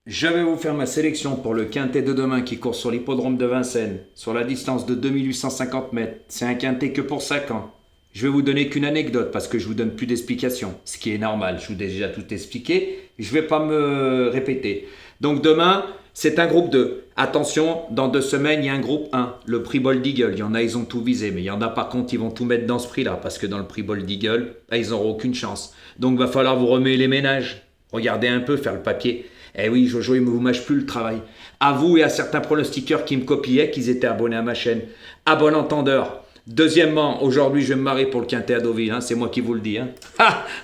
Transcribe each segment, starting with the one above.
Je vais vous faire ma sélection pour le quintet de demain qui court sur l'hippodrome de Vincennes, sur la distance de 2850 mètres. C'est un quintet que pour 5 ans. Je vais vous donner qu'une anecdote parce que je vous donne plus d'explications, ce qui est normal. Je vous ai déjà tout expliqué. Je ne vais pas me répéter. Donc demain, c'est un groupe 2. Attention, dans 2 semaines, il y a un groupe 1, le prix Bold Eagle. Il y en a, ils ont tout visé, mais il y en a par contre, ils vont tout mettre dans ce prix-là parce que dans le prix Bold Eagle, ils n'auront aucune chance. Donc va falloir vous remuer les ménages. Regardez un peu, faire le papier. Eh oui, Jojo, il ne vous mâche plus le travail. À vous et à certains pronostiqueurs qui me copiaient qu'ils étaient abonnés à ma chaîne. À bon entendeur. Deuxièmement, aujourd'hui, je vais me marier pour le quintet à Deauville. C'est moi qui vous le dis.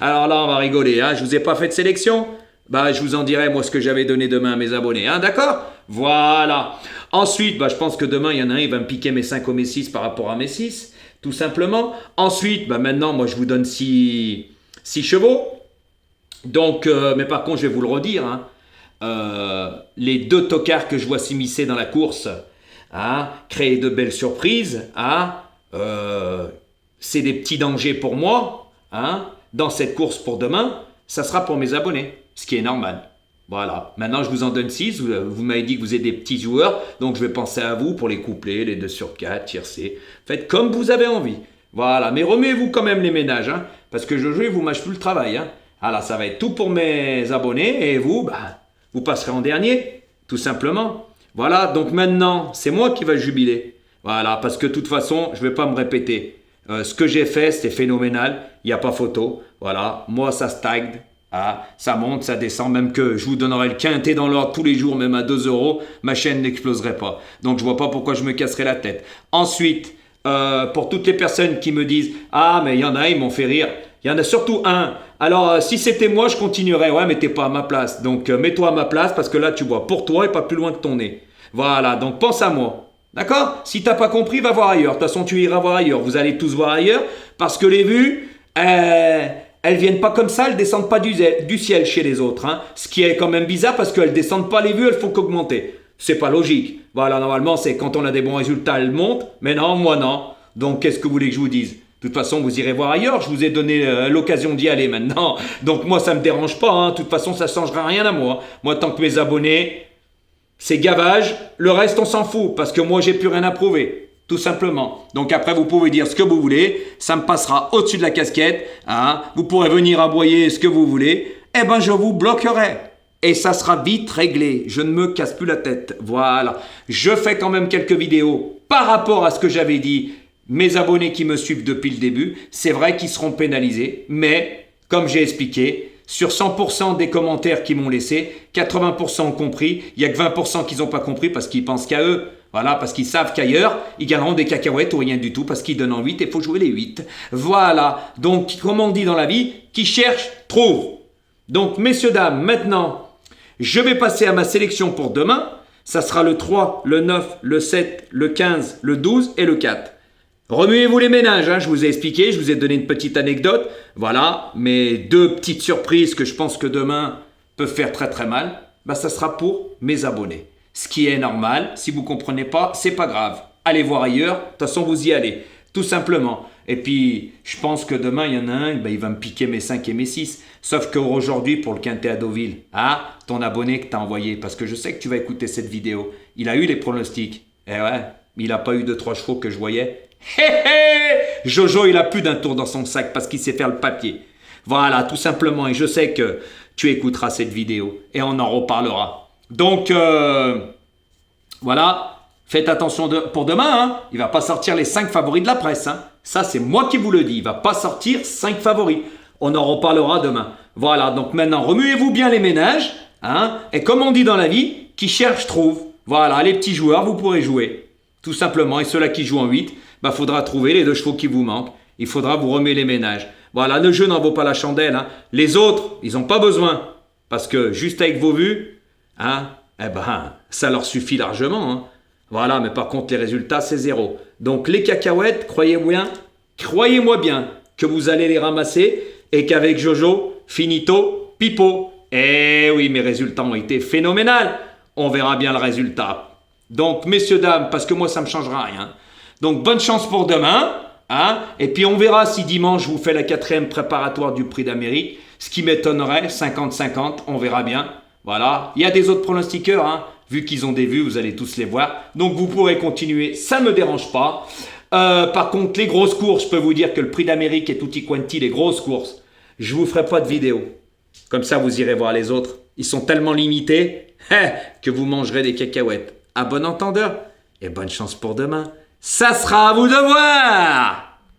Alors là, on va rigoler. Je vous ai pas fait de sélection. Je vous en dirai, moi, ce que j'avais donné demain à mes abonnés. D'accord? Voilà. Ensuite, je pense que demain, il y en a un, il va me piquer mes 5 ou mes 6 par rapport à mes 6. Tout simplement. Ensuite, maintenant, moi, je vous donne 6 chevaux. Donc, mais par contre, je vais vous le redire. Les 2 tocards que je vois s'immiscer dans la course, créer de belles surprises, c'est des petits dangers pour moi, dans cette course pour demain, ça sera pour mes abonnés, ce qui est normal. Voilà, maintenant je vous en donne 6, vous m'avez dit que vous êtes des petits joueurs, donc je vais penser à vous pour les couplets, les 2 sur 4, tiercés, faites comme vous avez envie. Voilà, mais remuez-vous quand même les ménages, parce que Jojo, il vous mâche plus le travail. Alors ça va être tout pour mes abonnés, et vous, vous passerez en dernier, tout simplement. Voilà, donc maintenant, c'est moi qui vais jubiler. Voilà, parce que de toute façon, je ne vais pas me répéter. Ce que j'ai fait, c'était phénoménal. Il n'y a pas photo. Voilà, moi, ça stagne. Ça monte, ça descend. Même que je vous donnerai le quintet dans l'ordre tous les jours, même à 2 euros, ma chaîne n'exploserait pas. Donc, je ne vois pas pourquoi je me casserais la tête. Ensuite, pour toutes les personnes qui me disent « Ah, mais il y en a, ils m'ont fait rire. » Il y en a surtout un. Alors, si c'était moi, je continuerais. Ouais, mais t'es pas à ma place. Donc, mets-toi à ma place parce que là, tu vois pour toi et pas plus loin que ton nez. Voilà, donc pense à moi. D'accord? Si t'as pas compris, va voir ailleurs. De toute façon, tu iras voir ailleurs. Vous allez tous voir ailleurs parce que les vues, elles viennent pas comme ça, elles descendent pas du ciel chez les autres. Ce qui est quand même bizarre parce qu'elles descendent pas les vues, elles font qu'augmenter. C'est pas logique. Voilà, normalement, c'est quand on a des bons résultats, elles montent. Mais non, moi non. Donc, qu'est-ce que vous voulez que je vous dise? De toute façon, vous irez voir ailleurs. Je vous ai donné l'occasion d'y aller maintenant. Donc, moi, ça me dérange pas. De toute façon, ça ne changera rien à moi. Moi, tant que mes abonnés, c'est gavage. Le reste, on s'en fout. Parce que moi, j'ai plus rien à prouver. Tout simplement. Donc, après, vous pouvez dire ce que vous voulez. Ça me passera au-dessus de la casquette. Vous pourrez venir aboyer ce que vous voulez. Eh ben, je vous bloquerai. Et ça sera vite réglé. Je ne me casse plus la tête. Voilà. Je fais quand même quelques vidéos par rapport à ce que j'avais dit. Mes abonnés qui me suivent depuis le début, c'est vrai qu'ils seront pénalisés, mais comme j'ai expliqué, sur 100% des commentaires qu'ils m'ont laissés, 80% ont compris, il n'y a que 20% qui n'ont pas compris parce qu'ils pensent qu'à eux. Voilà, parce qu'ils savent qu'ailleurs, ils gagneront des cacahuètes ou rien du tout parce qu'ils donnent en 8 et il faut jouer les 8. Voilà, donc comme on dit dans la vie, qui cherche, trouve. Donc messieurs, dames, maintenant, je vais passer à ma sélection pour demain. Ça sera le 3, le 9, le 7, le 15, le 12 et le 4. Remuez-vous les ménages, je vous ai expliqué, je vous ai donné une petite anecdote. Voilà, mes 2 petites surprises que je pense que demain peuvent faire très très mal, ça sera pour mes abonnés. Ce qui est normal, si vous ne comprenez pas, c'est pas grave. Allez voir ailleurs, de toute façon vous y allez, tout simplement. Et puis, je pense que demain, il y en a un, il va me piquer mes 5 et mes 6. Sauf qu'aujourd'hui, pour le quintet à Deauville, ton abonné que tu as envoyé, parce que je sais que tu vas écouter cette vidéo, il a eu les pronostics. Eh ouais, il n'a pas eu de 3 chevaux que je voyais. Hé hé! Jojo, il a plus d'un tour dans son sac parce qu'il sait faire le papier. Voilà, tout simplement. Et je sais que tu écouteras cette vidéo et on en reparlera. Donc, voilà. Faites attention pour demain. Il ne va pas sortir les 5 favoris de la presse. Ça, c'est moi qui vous le dis. Il ne va pas sortir 5 favoris. On en reparlera demain. Voilà, donc maintenant, remuez-vous bien les ménages. Et comme on dit dans la vie, qui cherche trouve. Voilà, les petits joueurs, vous pourrez jouer. Tout simplement. Et ceux-là qui jouent en 8, faudra trouver les 2 chevaux qui vous manquent. Il faudra vous remuer les ménages. Voilà, le jeu n'en vaut pas la chandelle. Les autres, ils n'ont pas besoin. Parce que juste avec vos vues, ça leur suffit largement. Voilà, mais par contre, les résultats, c'est 0. Donc, les cacahuètes, croyez-moi bien que vous allez les ramasser et qu'avec Jojo, finito, pipo. Eh oui, mes résultats ont été phénoménaux. On verra bien le résultat. Donc, messieurs, dames, parce que moi, ça ne me changera rien. Donc, bonne chance pour demain. Et puis, on verra si dimanche, je vous fais la 4e préparatoire du Prix d'Amérique. Ce qui m'étonnerait, 50-50, on verra bien. Voilà. Il y a des autres pronostiqueurs, hein. Vu qu'ils ont des vues, vous allez tous les voir. Donc vous pourrez continuer, ça ne me dérange pas. Par contre, les grosses courses, je peux vous dire que le prix d'Amérique et tutti quanti, les grosses courses, je vous ferai pas de vidéo. Comme ça, vous irez voir les autres. Ils sont tellement limités que vous mangerez des cacahuètes. À bon entendeur et bonne chance pour demain. Ça sera à vous de voir!